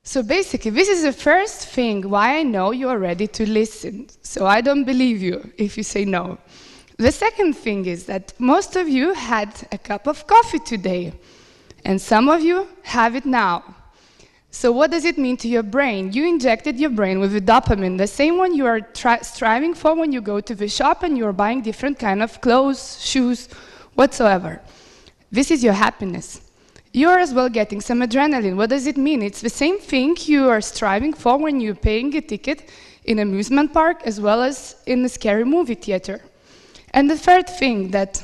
So basically, this is the first thing why I know you are ready to listen. So I don't believe you if you say no. The second thing is that most of you had a cup of coffee today, and some of you have it now. So what does it mean to your brain? You injected your brain with the dopamine, the same one you are striving for when you go to the shop and you're buying different kind of clothes, shoes, whatsoever. This is your happiness. You're as well getting some adrenaline. What does it mean? It's the same thing you are striving for when you're paying a ticket in an amusement park as well as in a scary movie theater. And the third thing, that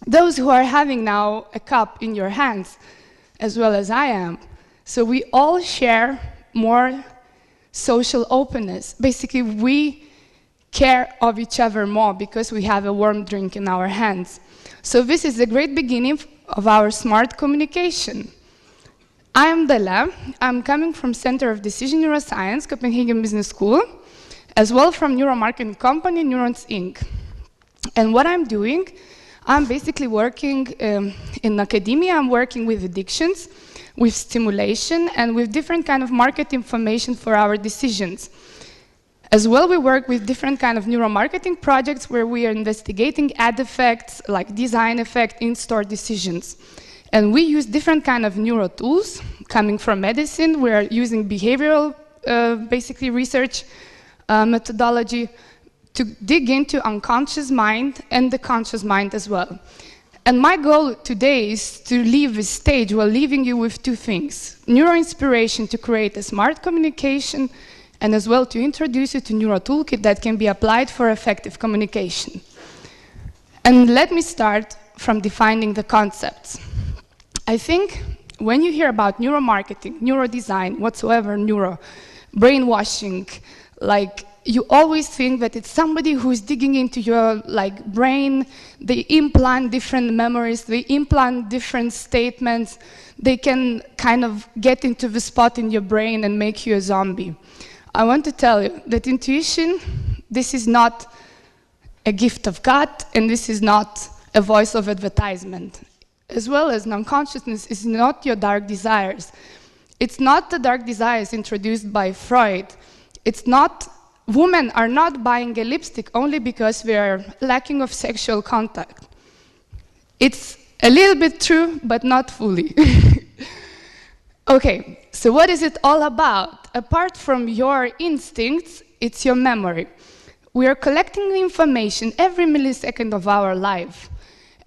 those who are having now a cup in your hands, as well as I am, so we all share more social openness. Basically, we care of each other more because we have a warm drink in our hands. So this is the great beginning of our smart communication. I am Della. I'm coming from Center of Decision Neuroscience, Copenhagen Business School, as well from neuromarketing company Neurons Inc. And what I'm doing, I'm basically working in academia. I'm working with addictions, with stimulation, and with different kind of market information for our decisions. As well, we work with different kind of neuromarketing projects where we are investigating ad effects, like design effect, in-store decisions. And we use different kind of neuro tools coming from medicine. We are using behavioral, basically research methodology to dig into unconscious mind and the conscious mind as well. And my goal today is to leave this stage while leaving you with two things: neuro-inspiration to create a smart communication, and as well to introduce you to Neuro Toolkit that can be applied for effective communication. And let me start from defining the concepts. I think when you hear about neuromarketing, neurodesign, whatsoever, neuro, brainwashing, like, you always think that it's somebody who's digging into your brain, they implant different memories, they implant different statements, they can kind of get into the spot in your brain and make you a zombie. I want to tell you that intuition, this is not a gift of God, and this is not a voice of advertisement. As well as non-consciousness is not your dark desires. It's not the dark desires introduced by Freud. It's not, women are not buying a lipstick only because we are lacking of sexual contact. It's a little bit true, but not fully. Okay, so what is it all about? Apart from your instincts, it's your memory. We are collecting the information every millisecond of our life.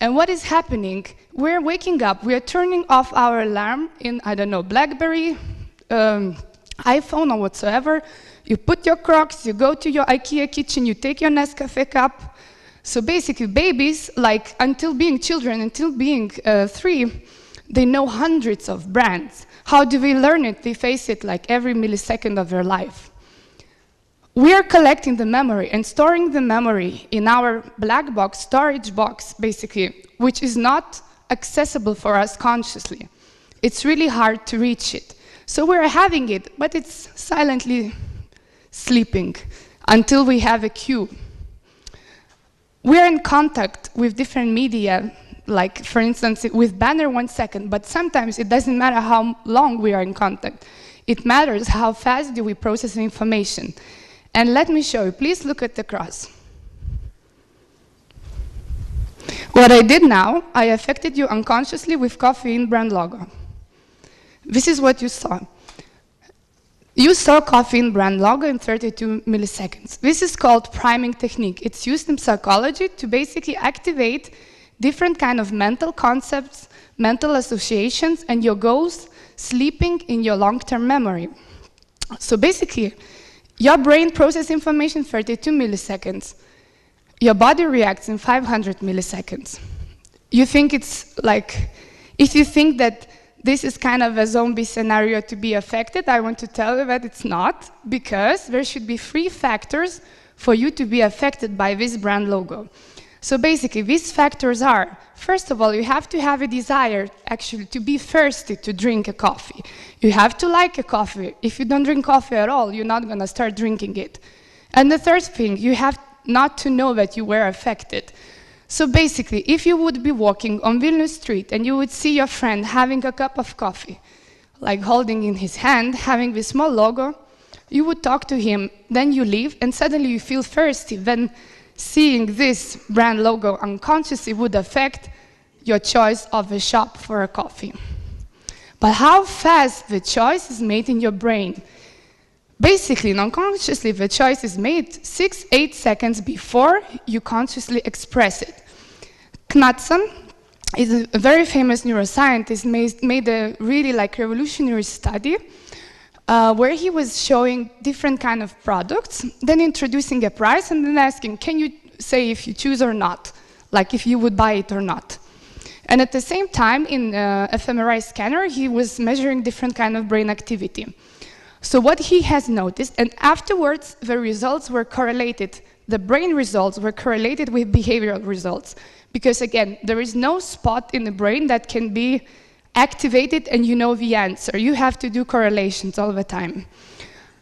And what is happening? We're waking up, we are turning off our alarm in, I don't know, BlackBerry, iPhone or whatsoever. You put your Crocs, you go to your IKEA kitchen, you take your Nescafe cup. So basically, babies, until being children, until being 3, they know hundreds of brands. How do we learn it? They face it every millisecond of their life. We are collecting the memory and storing the memory in our black box, storage box, basically, which is not accessible for us consciously. It's really hard to reach it. So we're having it, but it's silently sleeping until we have a cue. We're in contact with different media, like, for instance, with banner 1 second, but sometimes it doesn't matter how long we are in contact. It matters how fast do we process the information. And let me show you. Please look at the cross. What I did now, I affected you unconsciously with Coffee Bean brand logo. This is what you saw. You saw Coffee Bean brand logo in 32 milliseconds. This is called priming technique. It's used in psychology to basically activate different kind of mental concepts, mental associations, and your goals sleeping in your long-term memory. So basically, your brain processes information 32 milliseconds. Your body reacts in 500 milliseconds. You think it's if you think that this is kind of a zombie scenario to be affected, I want to tell you that it's not, because there should be 3 factors for you to be affected by this brand logo. So basically, these factors are, first of all, you have to have a desire, actually, to be thirsty to drink a coffee. You have to like a coffee. If you don't drink coffee at all, you're not going to start drinking it. And the third thing, you have not to know that you were affected. So basically, if you would be walking on Vilnius Street and you would see your friend having a cup of coffee, like holding in his hand, having this small logo, you would talk to him, then you leave, and suddenly you feel thirsty. Then seeing this brand logo unconsciously would affect your choice of a shop for a coffee. But how fast the choice is made in your brain? Basically, unconsciously, the choice is made 6-8 seconds before you consciously express it. Knudsen is a very famous neuroscientist, made a really revolutionary study where he was showing different kind of products, then introducing a price, and then asking, can you say if you choose or not, like if you would buy it or not. And at the same time, in fMRI scanner, he was measuring different kind of brain activity. So what he has noticed, and afterwards the results were correlated, the brain results were correlated with behavioral results. Because again, there is no spot in the brain that can be activated and you know the answer. You have to do correlations all the time.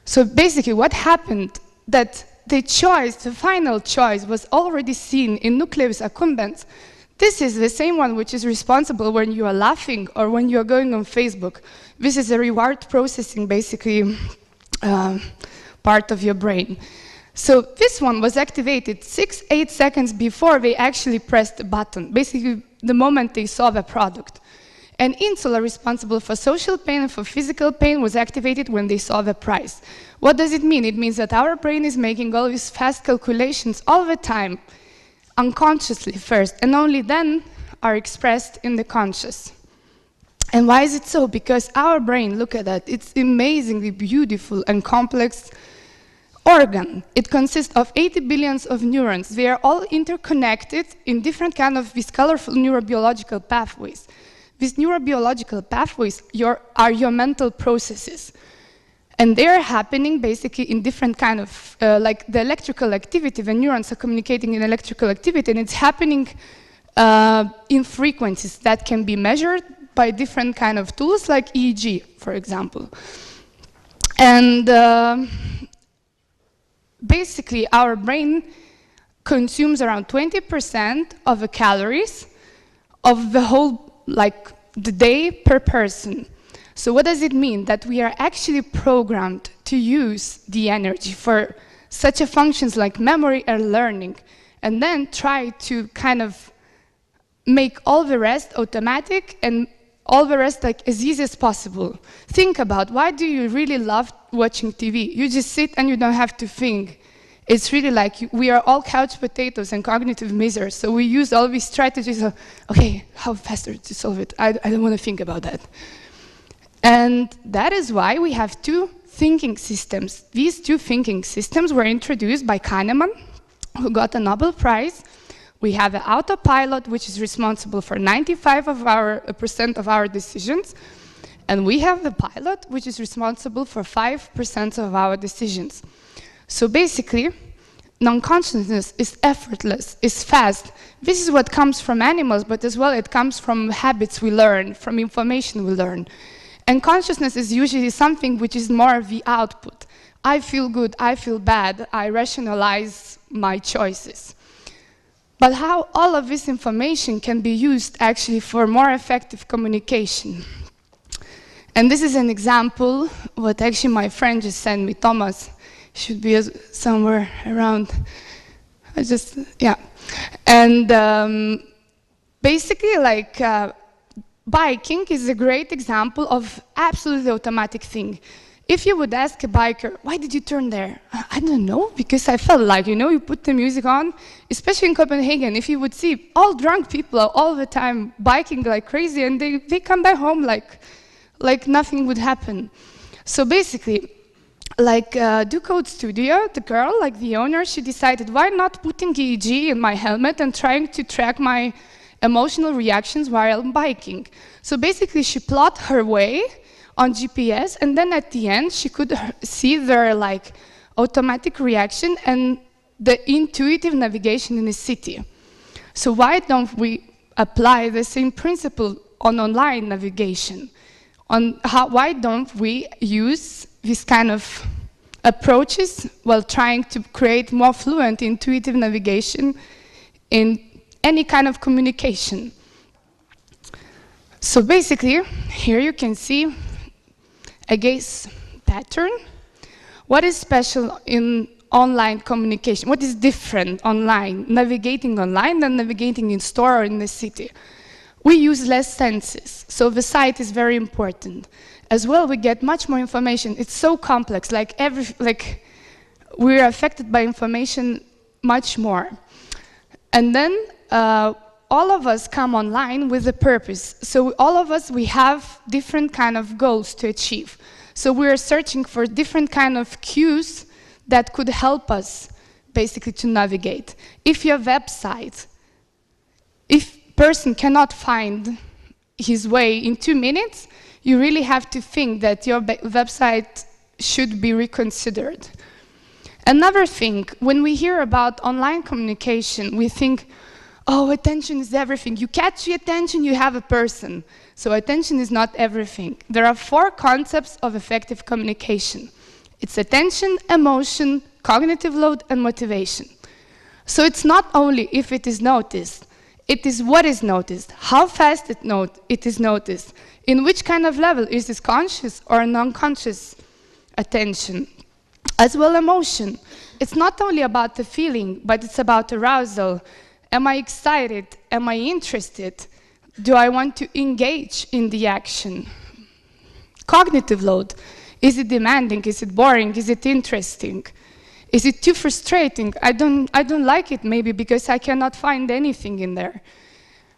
So basically what happened, that the choice, the final choice, was already seen in nucleus accumbens. This is the same one which is responsible when you are laughing or when you are going on Facebook. This is a reward processing, basically, part of your brain. So this one was activated 6-8 seconds before they actually pressed the button, basically the moment they saw the product. And insula, responsible for social pain and for physical pain, was activated when they saw the price. What does it mean? It means that our brain is making all these fast calculations all the time, unconsciously first, and only then are expressed in the conscious. And why is it so? Because our brain, look at that, it's amazingly beautiful and complex organ. It consists of 80 billion of neurons. They are all interconnected in different kind of these colorful neurobiological pathways. These neurobiological pathways are your mental processes. And they're happening basically in different kind of, like the electrical activity, the neurons are communicating in electrical activity, and it's happening in frequencies that can be measured by different kind of tools like EEG, for example. And basically, our brain consumes around 20% of the calories of the whole, like, the day per person. So what does it mean? That we are actually programmed to use the energy for such a functions like memory and learning, and then try to kind of make all the rest automatic and all the rest like as easy as possible. Think about, why do you really love watching TV? You just sit and you don't have to think. It's really like we are all couch potatoes and cognitive misers, so we use all these strategies of, okay, how faster to solve it? I don't want to think about that. And that is why we have two thinking systems. These two thinking systems were introduced by Kahneman, who got a Nobel Prize. We have the autopilot, which is responsible for 95% of our decisions. And we have the pilot, which is responsible for 5% of our decisions. So basically, non-consciousness is effortless, is fast. This is what comes from animals, but as well it comes from habits we learn, from information we learn. And consciousness is usually something which is more of the output. I feel good, I feel bad, I rationalize my choices. But how all of this information can be used actually for more effective communication? And this is an example, what actually my friend just sent me, Thomas, should be somewhere around, yeah. And basically like, biking is a great example of absolutely automatic thing. If you would ask a biker, why did you turn there? I don't know, because I felt like, you put the music on, especially in Copenhagen, if you would see all drunk people all the time biking like crazy, and they come back home like nothing would happen. So basically, like Ducode Studio, the girl, like the owner, she decided, why not putting EEG in my helmet and trying to track my emotional reactions while biking? So basically, she plotted her way on GPS, and then at the end, she could see their like automatic reaction and the intuitive navigation in the city. So why don't we apply the same principle on online navigation? Why don't we use this kind of approaches while trying to create more fluent intuitive navigation in any kind of communication? So basically, here you can see a gaze pattern. What is special in online communication? What is different online, navigating online than navigating in store or in the city? We use less senses, so the sight is very important. As well, we get much more information. It's so complex, like we're affected by information much more. And then all of us come online with a purpose. So all of us, we have different kind of goals to achieve. So we're searching for different kind of cues that could help us basically to navigate. If your website, if person cannot find his way in 2 minutes, you really have to think that your website should be reconsidered. Another thing, when we hear about online communication, we think, oh, attention is everything. You catch the attention, you have a person. So attention is not everything. There are 4 concepts of effective communication. It's attention, emotion, cognitive load, and motivation. So it's not only if it is noticed, it is what is noticed, how fast it is noticed, in which kind of level, is this conscious or non-conscious attention. As well, emotion. It's not only about the feeling, but it's about arousal. Am I excited? Am I interested? Do I want to engage in the action? Cognitive load. Is it demanding? Is it boring? Is it interesting? Is it too frustrating? I don't like it maybe because I cannot find anything in there.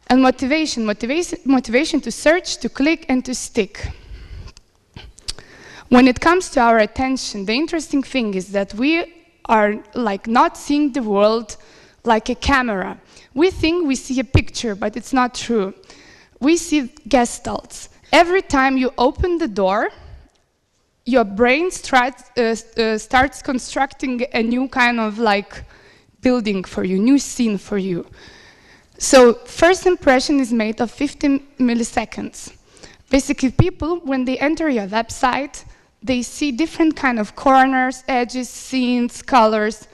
And motivation to search, to click, and to stick. When it comes to our attention, the interesting thing is that we are like not seeing the world like a camera. We think we see a picture, but it's not true. We see gestalts. Every time you open the door, your brain starts constructing a new kind of like building for you, new scene for you. So first impression is made of 15 milliseconds. Basically, people, when they enter your website, they see different kind of corners, edges, scenes, colors,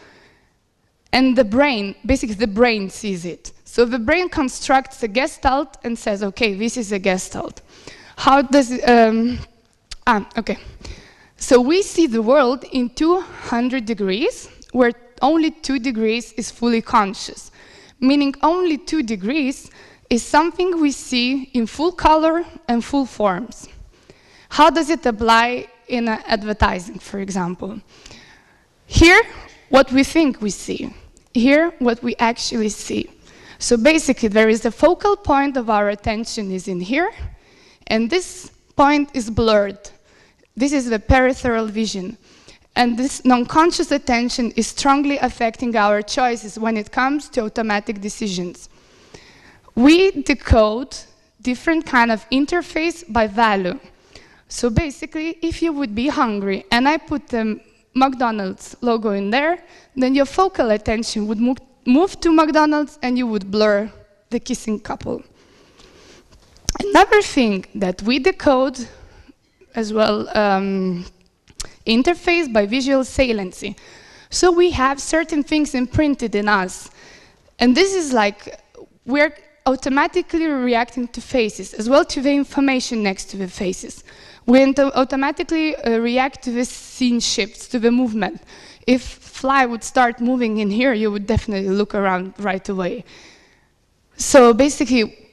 and the brain, basically the brain sees it. So the brain constructs a gestalt and says, okay, this is a gestalt. How does it, okay. So we see the world in 200 degrees, where only 2 degrees is fully conscious, meaning only 2 degrees is something we see in full color and full forms. How does it apply in advertising, for example? Here, what we think we see. Here, what we actually see. So basically, there is a focal point of our attention is in here, and this point is blurred. This is the peripheral vision. And this non-conscious attention is strongly affecting our choices when it comes to automatic decisions. We decode different kind of interface by value. So basically, if you would be hungry and I put the McDonald's logo in there, then your focal attention would move to McDonald's and you would blur the kissing couple. Another thing that we decode as well, interface by visual saliency. So we have certain things imprinted in us. And this is like, we're automatically reacting to faces, as well to the information next to the faces. We automatically react to the scene shifts, to the movement. If fly would start moving in here, you would definitely look around right away. So basically,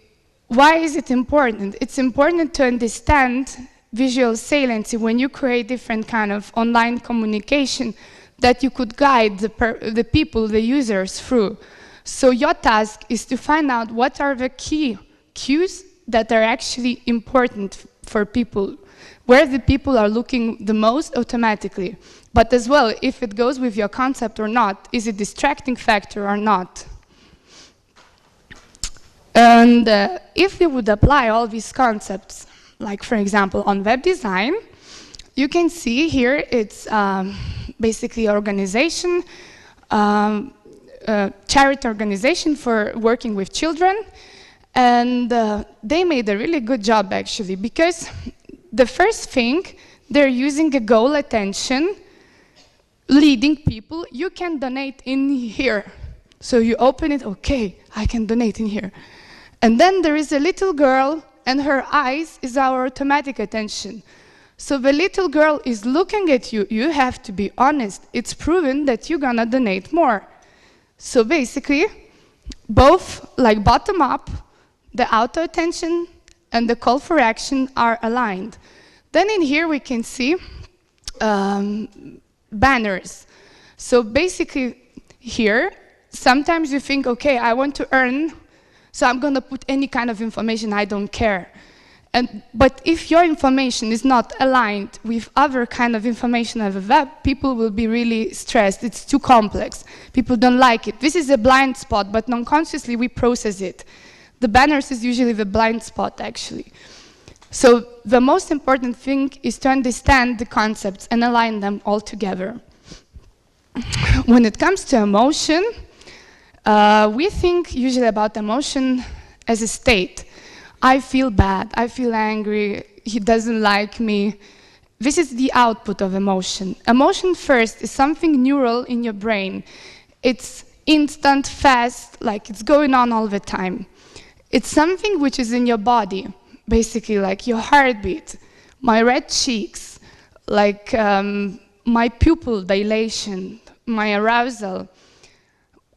why is it important? It's important to understand visual saliency when you create different kind of online communication that you could guide the people, the users through. So your task is to find out what are the key cues that are actually important for people, where the people are looking the most automatically. But as well, if it goes with your concept or not, is it distracting factor or not? And if we would apply all these concepts, like for example on web design, you can see here it's basically organization, charity organization for working with children, and they made a really good job actually, because the first thing, they're using a goal attention, leading people, you can donate in here. So you open it, okay, I can donate in here. And then there is a little girl, and her eyes is our automatic attention. So the little girl is looking at you. You have to be honest. It's proven that you're gonna donate more. So basically, both like bottom up, the auto attention and the call for action are aligned. Then in here we can see banners. So basically here, sometimes you think, okay, I want to earn, so I'm gonna put any kind of information, I don't care. But if your information is not aligned with other kind of information on the web, people will be really stressed. It's too complex. People don't like it. This is a blind spot, but non-consciously we process it. The banners is usually the blind spot, actually. So the most important thing is to understand the concepts and align them all together. When it comes to emotion, we think usually about emotion as a state. I feel bad, I feel angry, he doesn't like me. This is the output of emotion. Emotion first is something neural in your brain. It's instant, fast, like it's going on all the time. It's something which is in your body, basically like your heartbeat, my red cheeks, like my pupil dilation, my arousal.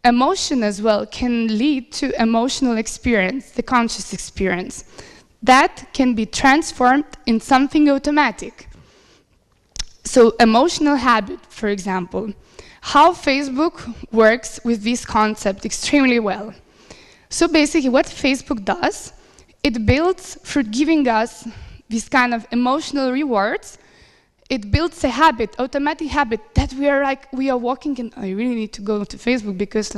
Emotion as well can lead to emotional experience, the conscious experience. That can be transformed in something automatic. So emotional habit, for example, how Facebook works with this concept extremely well. So basically what Facebook does, it builds through giving us these kind of emotional rewards. It builds a habit, automatic habit, that we are walking and I really need to go to Facebook because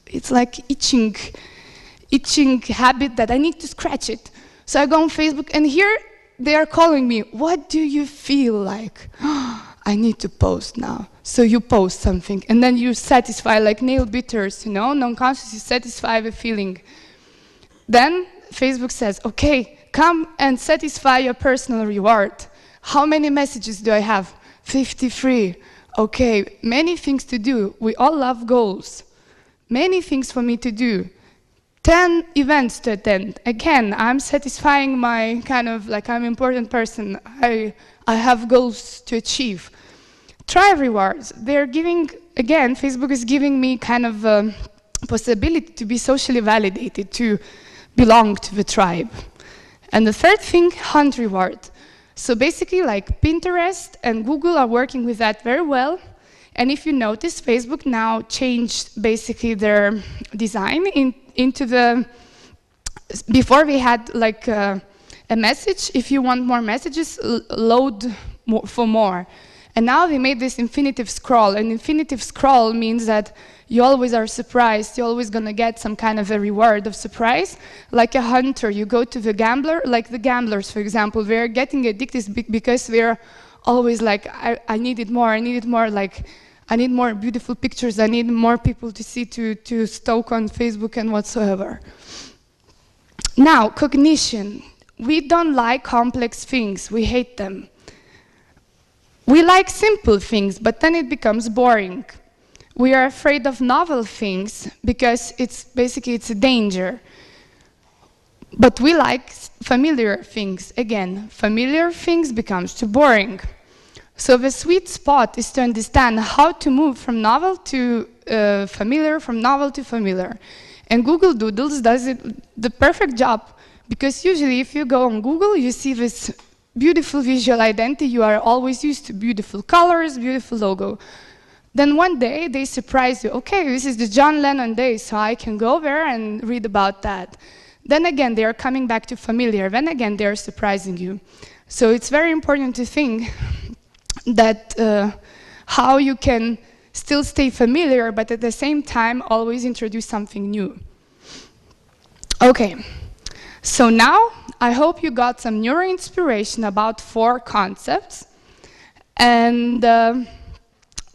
it's like itching habit that I need to scratch it. So I go on Facebook and here they are calling me, what do you feel like? I need to post now. So you post something and then you satisfy like nail bitters, you know, non-conscious, you satisfy the feeling. Then Facebook says, okay, come and satisfy your personal reward. How many messages do I have? 53. Okay, many things to do. We all love goals. Many things for me to do. 10 events to attend. Again, I'm satisfying my kind of like I'm an important person. I have goals to achieve. Tribe rewards. They're giving, again, Facebook is giving me kind of a possibility to be socially validated, to belong to the tribe. And the third thing, hunt reward. So basically, like Pinterest and Google are working with that very well. And if you notice, Facebook now changed basically their design into the, before we had like a message, if you want more messages, load more for more. And now they made this infinitive scroll, and infinitive scroll means that you always are surprised, you're always gonna get some kind of a reward of surprise. Like a hunter, you go to the gambler, like the gamblers, for example, they're getting addicted because they're always like, I need it more, like, I need more beautiful pictures, I need more people to see, to stalk on Facebook and whatsoever. Now, cognition. We don't like complex things, we hate them. We like simple things, but then it becomes boring. We are afraid of novel things because it's a danger. But we like familiar things. Again, familiar things becomes too boring. So the sweet spot is to understand how to move from novel to familiar, from novel to familiar. And Google Doodles does it the perfect job, because usually if you go on Google, you see this beautiful visual identity, you are always used to beautiful colors, beautiful logo. Then one day they surprise you, okay, this is the John Lennon day, so I can go there and read about that. Then again, they are coming back to familiar, then again they are surprising you. So it's very important to think that how you can still stay familiar, but at the same time always introduce something new. Okay. So now, I hope you got some neuro inspiration about 4 concepts. And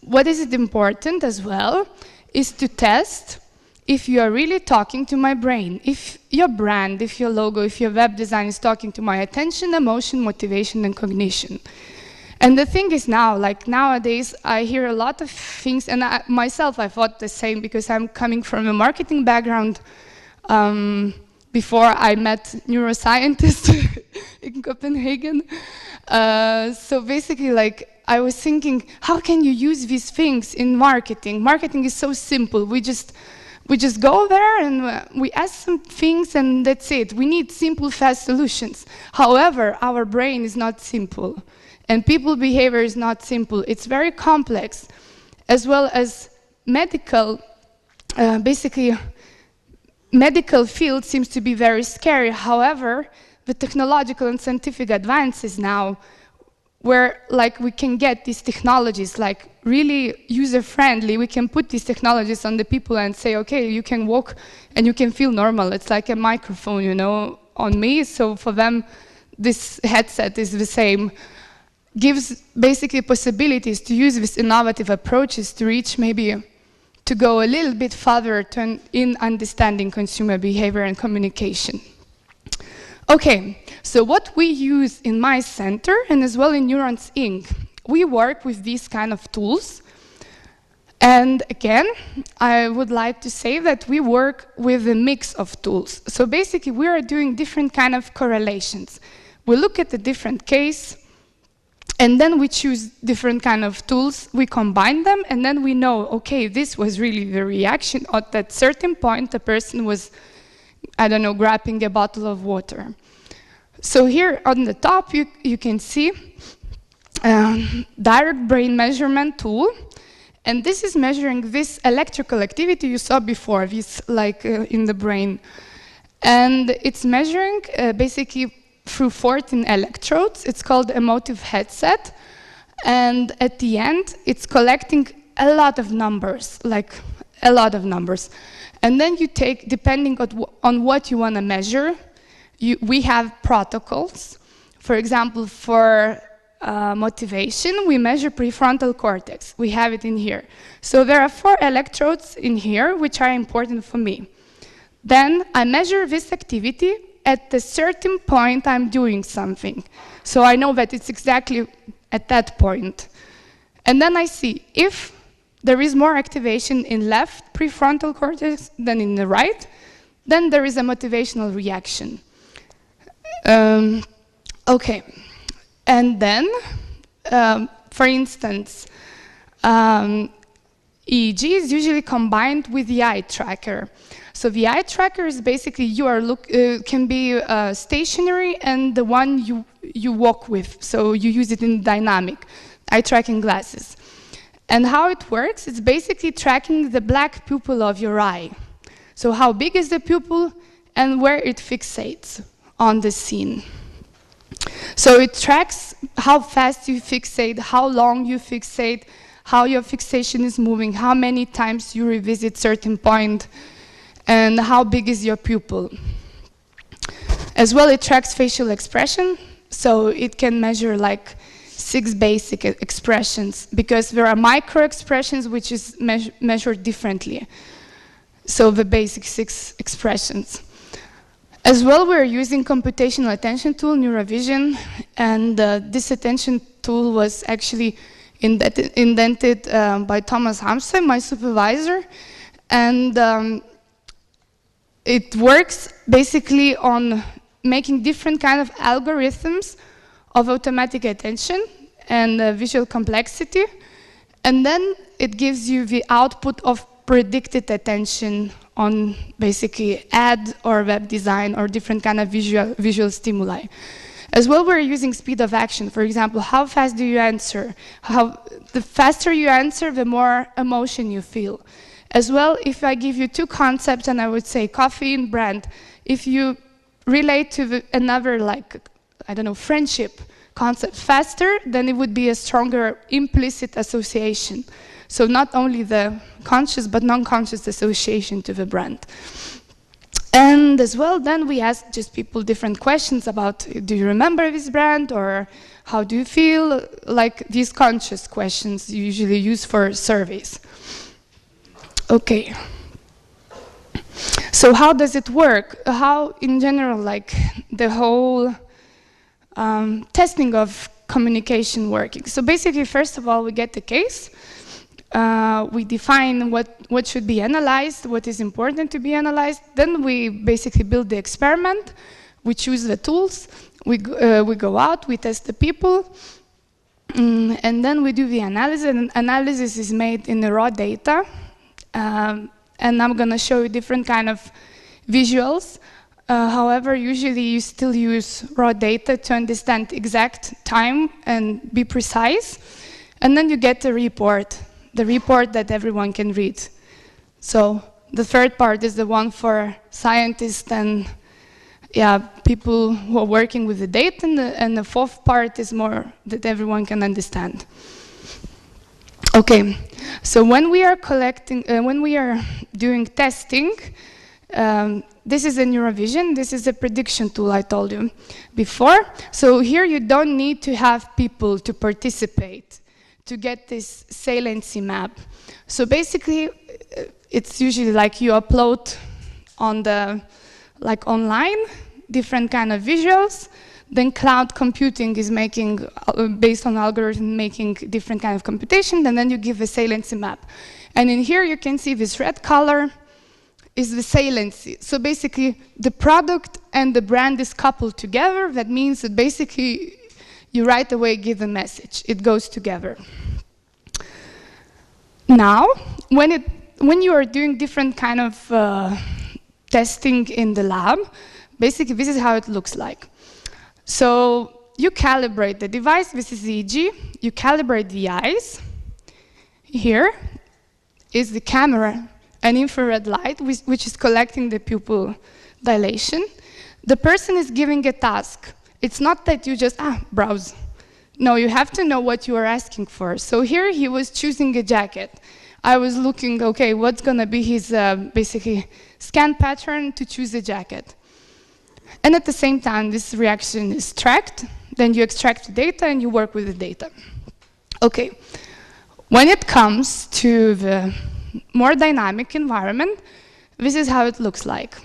what is it important as well is to test if you are really talking to my brain. If your brand, if your logo, if your web design is talking to my attention, emotion, motivation, and cognition. And the thing is now, like nowadays, I hear a lot of things, and myself, I thought the same because I'm coming from a marketing background. before I met neuroscientists in Copenhagen. So basically, like, I was thinking, how can you use these things in marketing? Marketing is so simple. We just go there and we ask some things and that's it. We need simple, fast solutions. However, our brain is not simple. And people behavior is not simple. It's very complex. As well as medical, basically, medical field seems to be very scary. However, the technological and scientific advances now, where like we can get these technologies like really user-friendly, we can put these technologies on the people and say, okay, you can walk and you can feel normal. It's like a microphone, you know, on me. So for them, this headset is the same. Gives basically possibilities to use these innovative approaches to reach maybe to go a little bit further in understanding consumer behavior and communication. Okay, so what we use in my center and as well in Neurons Inc., we work with these kind of tools. And again, I would like to say that we work with a mix of tools. So basically, we are doing different kind of correlations. We look at a different case, and then we choose different kind of tools, we combine them, and then we know, okay, this was really the reaction. At that certain point, the person was, I don't know, grabbing a bottle of water. So here on the top, you can see direct brain measurement tool. And this is measuring this electrical activity you saw before, this like in the brain. And it's measuring basically through 14 electrodes. It's called emotive headset. And at the end, it's collecting a lot of numbers, like a lot of numbers. And then you take, depending on what you want to measure, we have protocols. For example, for motivation, we measure prefrontal cortex. We have it in here. So there are 4 electrodes in here, which are important for me. Then I measure this activity. At a certain point, I'm doing something. So I know that it's exactly at that point. And then I see if there is more activation in left prefrontal cortex than in the right, then there is a motivational reaction. Okay. And then, for instance, EEG is usually combined with the eye tracker. So the eye tracker is basically can be stationary and the one you walk with. So you use it in dynamic eye tracking glasses. And how it works, it's basically tracking the black pupil of your eye. So how big is the pupil and where it fixates on the scene. So it tracks how fast you fixate, how long you fixate, how your fixation is moving, how many times you revisit certain point, and how big is your pupil. As well, it tracks facial expression, so it can measure like 6 basic expressions, because there are micro expressions which is measured differently. So the basic 6 expressions. As well, we're using computational attention tool, NeuroVision, and this attention tool was actually invented by Thomas Hamse, my supervisor, and it works basically on making different kind of algorithms of automatic attention and visual complexity, and then it gives you the output of predicted attention on basically ad or web design or different kind of visual stimuli. As well, we're using speed of action. For example, how fast do you answer? The faster you answer, the more emotion you feel. As well, if I give you 2 concepts and I would say coffee and brand, if you relate to another, like, I don't know, friendship concept faster, then it would be a stronger implicit association. So not only the conscious but non-conscious association to the brand. And as well, then we ask just people different questions about, do you remember this brand, or how do you feel? Like these conscious questions you usually use for surveys. Okay. So how does it work? How, in general, like the whole testing of communication working? So basically, first of all, we get the case. we define what should be analyzed, what is important to be analyzed. Then we basically build the experiment, we choose the tools, we go out, we test the people, and then we do the analysis. And analysis is made in the raw data. And I'm going to show you different kind of visuals. However, usually you still use raw data to understand exact time and be precise. And then you get the report that everyone can read. So the third part is the one for scientists and people who are working with the data, and the fourth part is more that everyone can understand. Okay, so when we are doing testing, this is a NeuroVision. This is a prediction tool I told you before. So here you don't need to have people to participate to get this saliency map. So basically, it's usually like you upload on the, online, different kind of visuals. Then cloud computing is making, based on algorithm, making different kind of computation, and then you give a saliency map. And in here you can see this red color is the saliency. So basically, the product and the brand is coupled together. That means that basically, you right away give a message. It goes together. Now, when you are doing different kind of testing in the lab, basically this is how it looks like. So you calibrate the device. This is EEG. You calibrate the eyes. Here is the camera, an infrared light, which is collecting the pupil dilation. The person is giving a task. It's not that you just, browse. No, you have to know what you are asking for. So here he was choosing a jacket. I was looking, okay, what's going to be his, basically, scan pattern to choose a jacket. And at the same time, this reaction is tracked. Then you extract the data and you work with the data. Okay, when it comes to the more dynamic environment, this is how it looks like.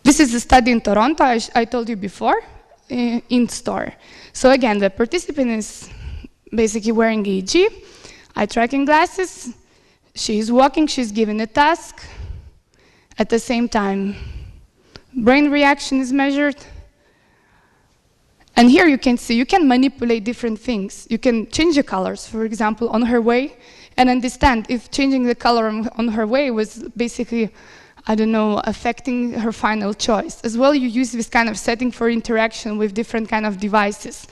This is a study in Toronto, I told you before, in store. So again, the participant is basically wearing EEG, eye tracking glasses, she's walking, she's given a task. At the same time, brain reaction is measured. And here you can see, you can manipulate different things. You can change the colors, for example, on her way, and understand if changing the color on her way was basically, I don't know, affecting her final choice. As well, you use this kind of setting for interaction with different kind of devices,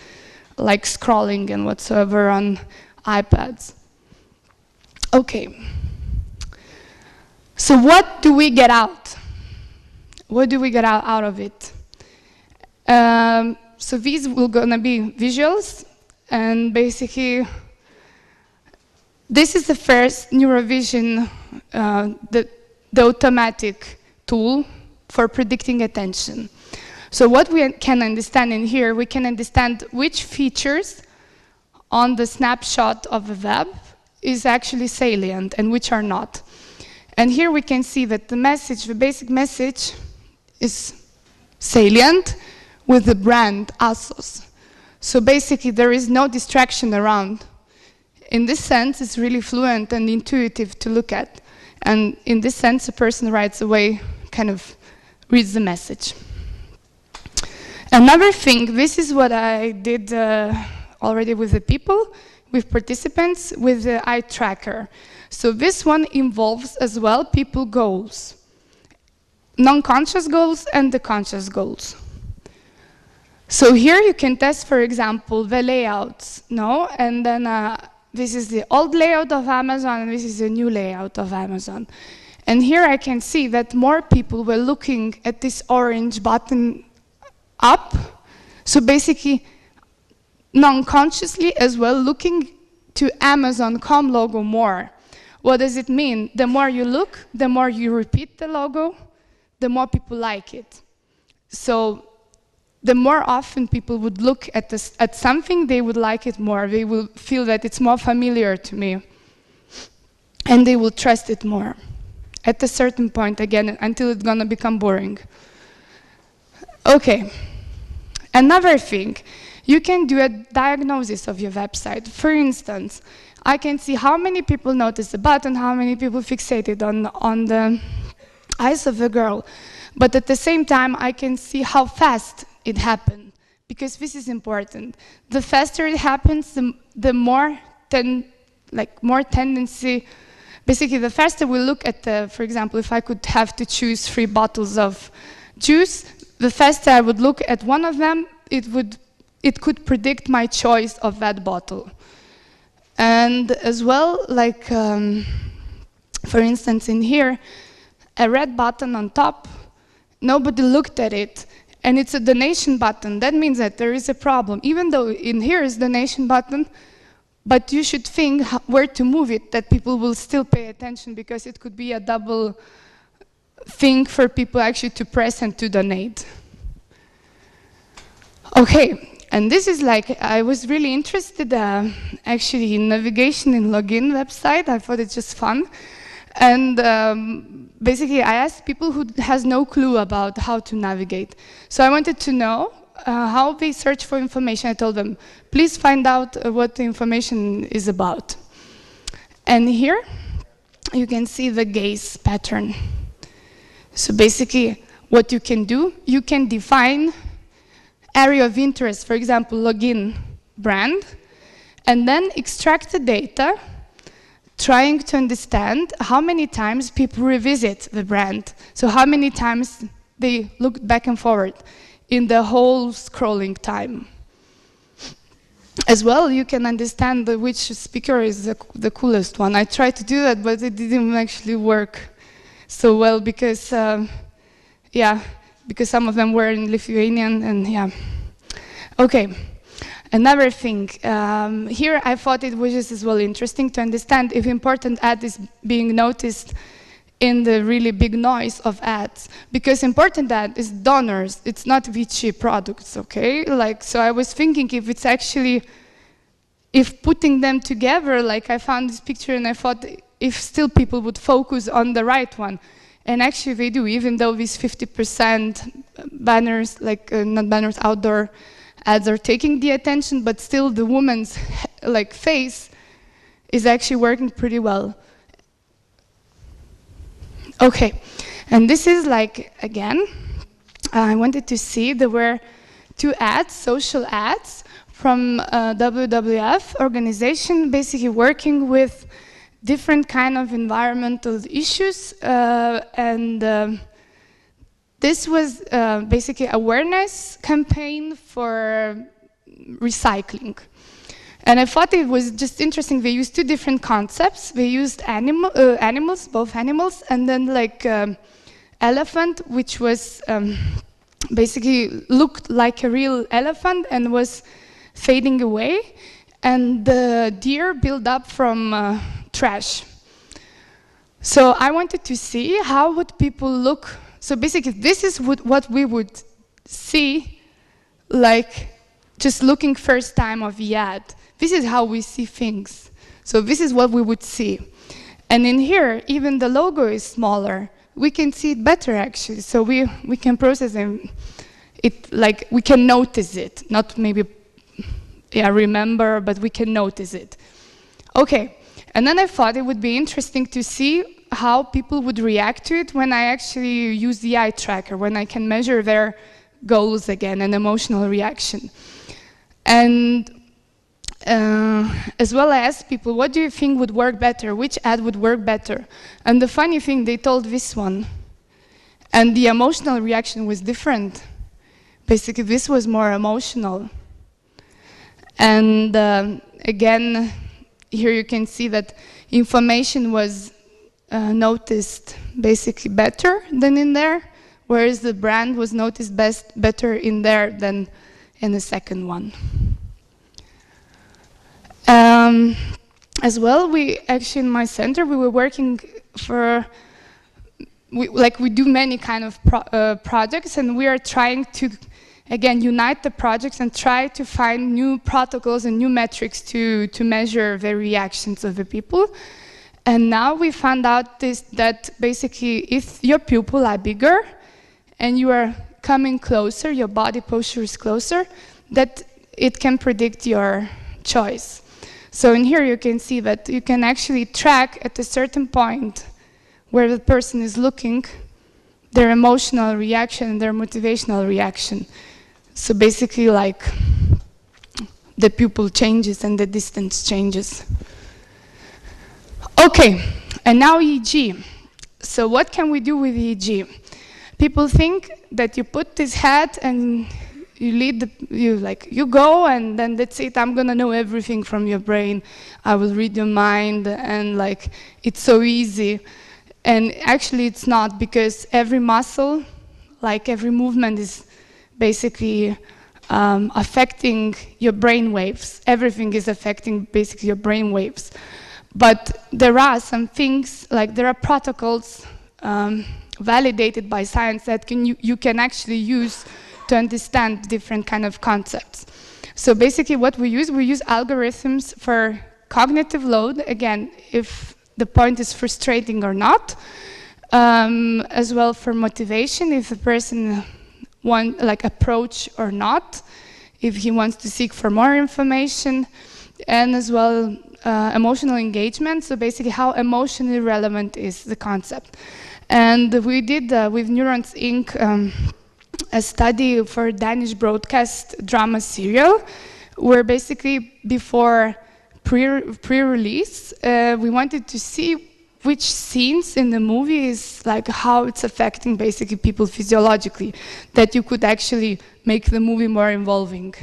like scrolling and whatsoever on iPads. Okay. So what do we get out? What do we get out of it? So these will gonna be visuals, and basically, this is the first NeuroVision, the automatic tool for predicting attention. So what we can understand in here, we can understand which features on the snapshot of the web is actually salient and which are not. And here we can see that the message, the basic message, is salient with the brand ASOS. So basically, there is no distraction around. In this sense, it's really fluent and intuitive to look at. And in this sense, a person right away kind of reads the message. Another thing, this is what I did already with the people, with participants, with the eye tracker. So this one involves as well people goals, non-conscious goals and the conscious goals. So here you can test, for example, the layouts, no? And then this is the old layout of Amazon, and this is the new layout of Amazon. And here I can see that more people were looking at this orange button up. So basically, non-consciously as well, looking to Amazon.com logo more. What does it mean? The more you look, the more you repeat the logo, the more people like it. So the more often people would look at something, they would like it more. They will feel that it's more familiar to me. And they will trust it more. At a certain point, again, until it's gonna become boring. Okay. Another thing, you can do a diagnosis of your website. For instance, I can see how many people notice the button, how many people fixated on the eyes of the girl. But at the same time, I can see how fast it happened, because this is important. The faster it happens, the more tendency. Basically, the faster we look at for example, if I could have to choose 3 bottles of juice, the faster I would look at one of them, it could predict my choice of that bottle. And as well, like, for instance, in here, a red button on top, nobody looked at it, and it's a donation button. That means that there is a problem. Even though in here is donation button, but you should think where to move it, that people will still pay attention, because it could be a double thing for people actually to press and to donate. Okay, and this is like, I was really interested actually in navigation in Login website. I thought it's just fun. And basically I asked people who has no clue about how to navigate. So I wanted to know how they search for information. I told them, please find out what the information is about. And here you can see the gaze pattern. So basically what you can do, you can define area of interest, for example, Login brand, and then extract the data, trying to understand how many times people revisit the brand. So how many times they look back and forward in the whole scrolling time. As well, you can understand which speaker is the coolest one. I tried to do that, but it didn't actually work so well, because because some of them were in Lithuanian, and yeah. Okay, another thing. Here I thought it was just as well interesting to understand if important ad is being noticed in the really big noise of ads, because important ad is donors, it's not Vichy products, okay? Like, so I was thinking if it's actually, if putting them together, like I found this picture and I thought if still people would focus on the right one. And actually they do, even though these 50% banners, like not banners, outdoor ads are taking the attention, but still the woman's like face is actually working pretty well. Okay, and this is like, again, I wanted to see, there were 2 ads, social ads, from WWF organization, basically working with different kind of environmental issues, and this was basically awareness campaign for recycling. And I thought it was just interesting. They used 2 different concepts. They used animals, both animals, and then like elephant, which was basically looked like a real elephant and was fading away, and the deer built up from trash. So I wanted to see how would people look. So basically, this is what we would see, like just looking first time of the ad. This is how we see things. So this is what we would see. And in here, even the logo is smaller. We can see it better, actually. So we can process it, like we can notice it, not maybe remember, but we can notice it. Okay, and then I thought it would be interesting to see how people would react to it when I actually use the eye tracker, when I can measure their goals again, and emotional reaction. And as well, I asked people, what do you think would work better? Which ad would work better? And the funny thing, they told this one. And the emotional reaction was different. Basically, this was more emotional. And again, here you can see that information was noticed basically better than in there, whereas the brand was noticed better in there than in the second one. As well, we actually in my center, we were working for, we do many kind of projects, and we are trying to, again, unite the projects and try to find new protocols and new metrics to measure the reactions of the people. And now we found out that basically if your pupils are bigger and you are coming closer, your body posture is closer, that it can predict your choice. So in here you can see that you can actually track at a certain point where the person is looking, their emotional reaction, their motivational reaction. So basically like the pupil changes and the distance changes. Okay, and now EEG. So what can we do with EEG? People think that you put this hat and you go and then that's it, I'm gonna know everything from your brain. I will read your mind and like, it's so easy. And actually it's not, because every muscle, like every movement is basically affecting your brain waves. Everything is affecting basically your brain waves. But there are some things, like there are protocols validated by science that you can actually use to understand different kind of concepts. So basically what we use algorithms for cognitive load, again, if the point is frustrating or not, as well for motivation, if the person wants like approach or not, if he wants to seek for more information, and as well emotional engagement, so basically how emotionally relevant is the concept. And we did with Neurons Inc. A study for Danish broadcast drama serial, where basically before pre-release, we wanted to see which scenes in the movie is like how it's affecting basically people physiologically, that you could actually make the movie more involving.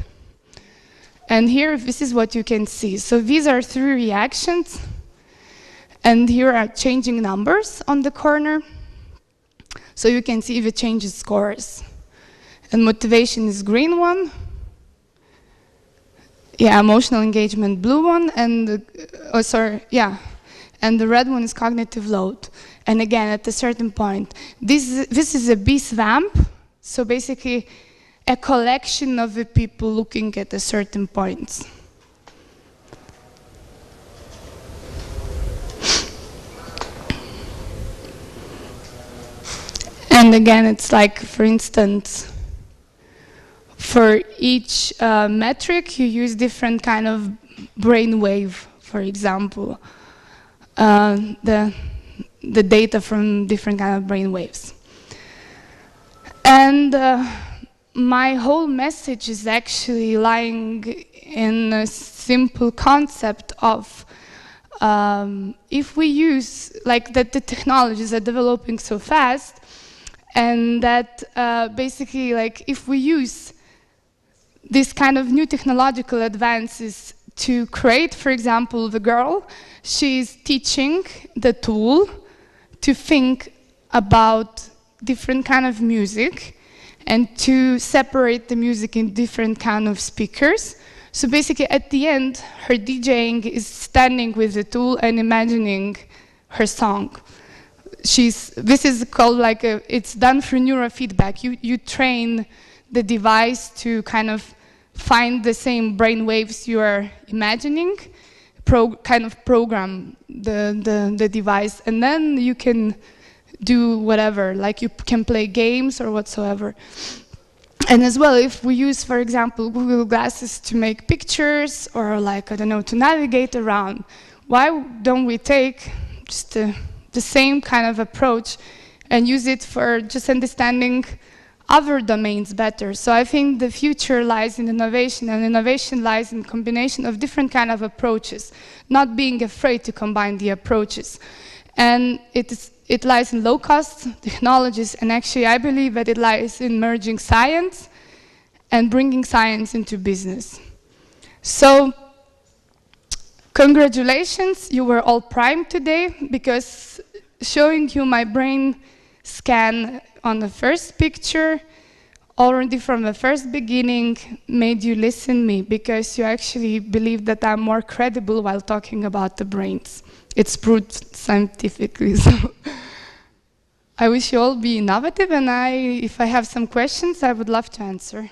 And here, this is what you can see. So these are 3 reactions, and here are changing numbers on the corner. So you can see if it changes scores. And motivation is green one. Yeah, emotional engagement, blue one, and and the red one is cognitive load. And again, at a certain point, this is a BSVAMP, so basically a collection of the people looking at a certain points. And again, it's like, for instance, for each metric, you use different kind of brain wave, for example, the data from different kind of brain waves. And my whole message is actually lying in a simple concept of if we use, like that the technologies are developing so fast, and that basically like if we use this kind of new technological advances to create, for example, the girl, she's teaching the tool to think about different kind of music and to separate the music in different kind of speakers. So basically at the end, her DJing is standing with the tool and imagining her song. This is called like it's done through neurofeedback. You train the device to kind of find the same brain waves you are imagining, kind of program the device, and then you can do whatever, like you can play games or whatsoever. And as well, if we use, for example, Google Glasses to make pictures or like, I don't know, to navigate around, why don't we take just the same kind of approach and use it for just understanding other domains better? So I think the future lies in innovation, and innovation lies in combination of different kind of approaches, not being afraid to combine the approaches. And it lies in low-cost technologies, and actually I believe that it lies in merging science and bringing science into business. So congratulations, you were all primed today, because showing you my brain scan on the first picture already from the first beginning made you listen me, because you actually believe that I'm more credible while talking about the brains. It's proved scientifically. So I wish you all be innovative, and if I have some questions, I would love to answer.